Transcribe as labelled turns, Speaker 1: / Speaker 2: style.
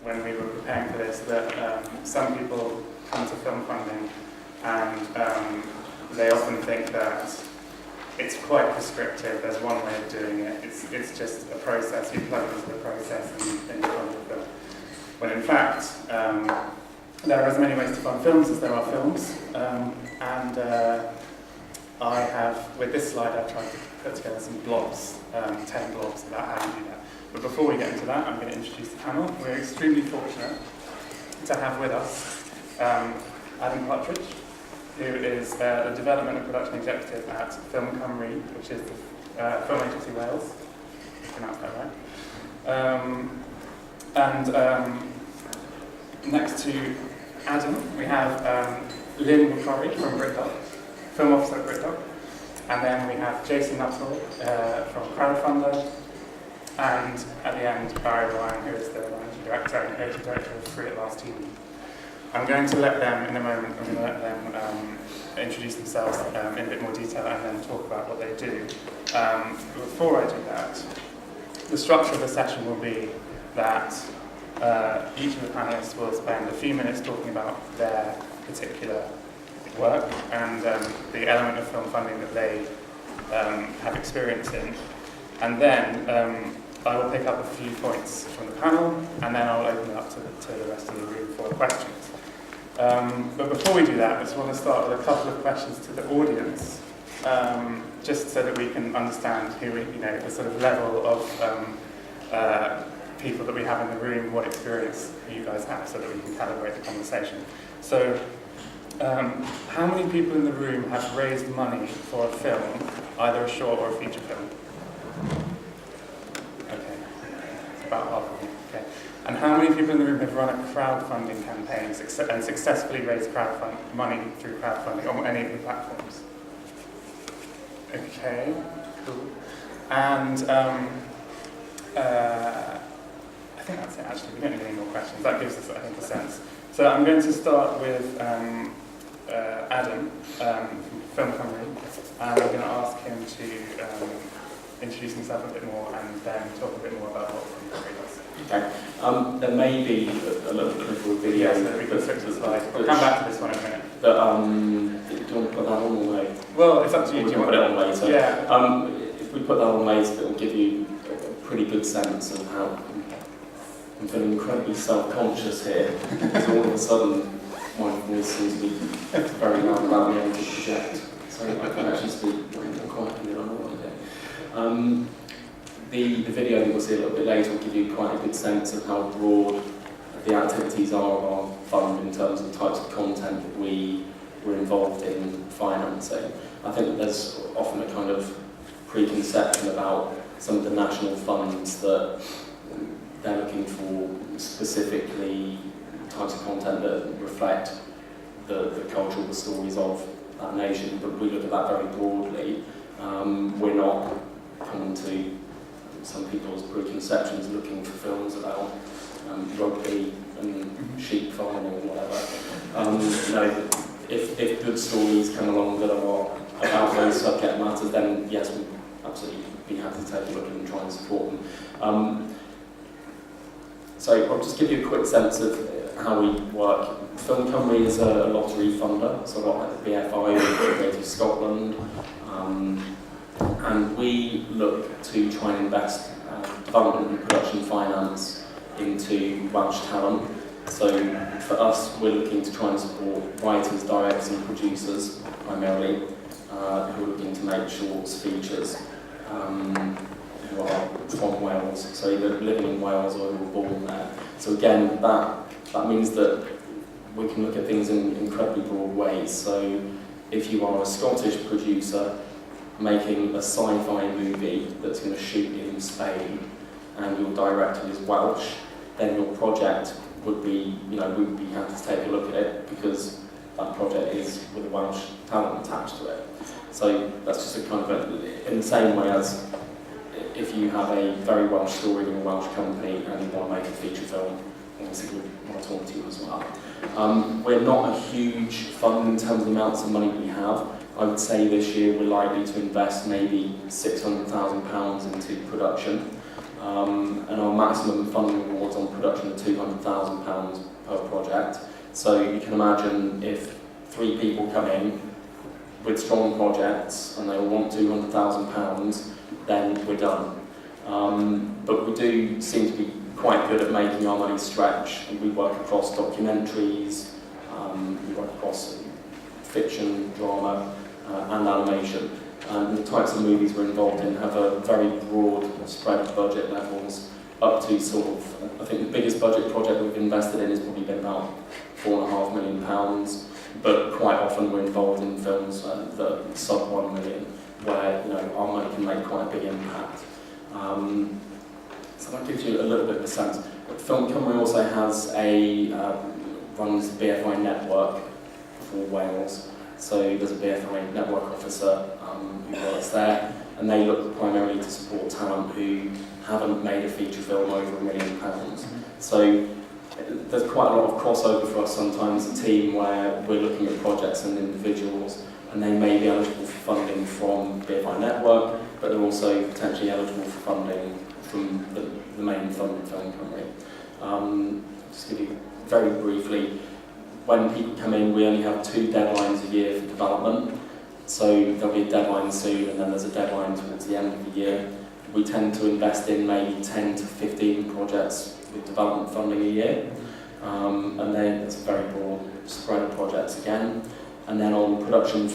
Speaker 1: when we were preparing for this, that some people come to film funding and they often think that it's quite prescriptive. There's one way of doing it. It's just a process. You plug into the process and you fund the film. When in fact, there are as many ways to fund films as there are films. I have, with this slide, I've tried to put together some blobs, 10 blobs about how you do that. But before we get into that, I'm going to introduce the panel. We're extremely fortunate to have with us Adam Partridge, who is the Development and Production Executive at Ffilm Cymru, which is the film agency Wales. I pronounced that right. Next to Adam, we have Lynn Nwokorie from BRITDOC, film officer at BRITDOC. And then we have Nuttall from Crowdfunder. And at the end, Barry Ryan, who is the managing director and creative director of Free at Last TV. I'm going to let them, in a moment, I'm going to let them introduce themselves in a bit more detail and then talk about what they do. Before I do that, the structure of the session will be that each of the panelists will spend a few minutes talking about their particular work and the element of film funding that they have experience in. And then I will pick up a few points from the panel, and then I'll open it up to the rest of the room for questions. But before we do that, I just want to start with a couple of questions to the audience, just so that we can understand who the sort of level of people that we have in the room, what experience you guys have, so that we can calibrate the conversation. So, how many people in the room have raised money for a film, either a short or a feature film? Okay, it's about half of you. Okay. And how many people in the room have run a crowdfunding campaign and successfully raised money through crowdfunding on any of the platforms? Okay, cool. And I think that's it, actually. We don't need any more questions. That gives us, I think, a sense. So I'm going to start with Adam from Ffilm Cymru, and I'm going to ask him to introduce himself a bit more and then talk a bit more about what Ffilm Cymru does.
Speaker 2: Okay. There may be a little bit of a video.
Speaker 1: Yes, we can switch to the slide. We'll come back to this one in a minute.
Speaker 2: But do you want to put that on or wait?
Speaker 1: Well, it's up to you.
Speaker 2: Do you want to put it on later?
Speaker 1: Yeah.
Speaker 2: If we put that on later, it will give you a pretty good sense of how I'm feeling incredibly self-conscious here. Because all of a sudden, my voice seems to be very loud about me able to project. So I can actually speak more quietly than I normally do. The video that we'll see a little bit later will give you quite a good sense of how broad the activities are of our fund in terms of the types of content that we're involved in financing. I think that there's often a kind of preconception about some of the national funds that they're looking for specifically types of content that reflect the cultural stories of that nation, but we look at that very broadly. We're not coming to some people's preconceptions looking for films about rugby and sheep farming and whatever. If good stories come along that are about those subject matters, then yes, we'd absolutely be happy to take a look and try and support them. So I'll just give you a quick sense of how we work. Ffilm Cymru is a lottery funder, so a lot like the BFI or Creative Scotland. And we look to try and invest development and production finance into Welsh talent. So for us, we're looking to try and support writers, directors and producers primarily, who are looking to make shorts, features, who are from Wales, so either living in Wales or who were born there. So again, that means that we can look at things in incredibly broad ways. So if you are a Scottish producer making a sci-fi movie that's going to shoot in Spain and your director is Welsh, then your project would be, we'd be happy to take a look at it because that project is with a Welsh talent attached to it. So that's just a kind of in the same way as if you have a very Welsh story in a Welsh company and you want to make a feature film, obviously we want to talk to you as well. We're not a huge fund in terms of the amounts of money we have. I would say this year we're likely to invest maybe £600,000 into production. and our maximum funding awards on production are £200,000 per project. So you can imagine if 3 people come in with strong projects and they all want £200,000, then we're done. But we do seem to be quite good at making our money stretch, and we work across documentaries, we work across fiction, drama, and animation. And the types of movies we're involved in have a very broad spread of budget levels, up to sort of, I think the biggest budget project we've invested in has probably been about £4.5 million, but quite often we're involved in films that are sub £1 million, where our money can make quite a big impact. So that gives you a little bit of a sense. Ffilm Cymru also has runs the BFI network for Wales. So there's a BFI network officer who works there, and they look primarily to support talent who haven't made a feature film over £1 million. So there's quite a lot of crossover for us sometimes, a team where we're looking at projects and individuals, and they may be eligible for funding from BFI network, but they're also potentially eligible for funding from the main fund, Ffilm Cymru. Just give you very briefly, when people come in, we only have 2 deadlines a year for development. So there'll be a deadline soon, and then there's a deadline towards the end of the year. We tend to invest in maybe 10 to 15 projects with development funding a year. And then it's a very broad spread of projects again. And then on production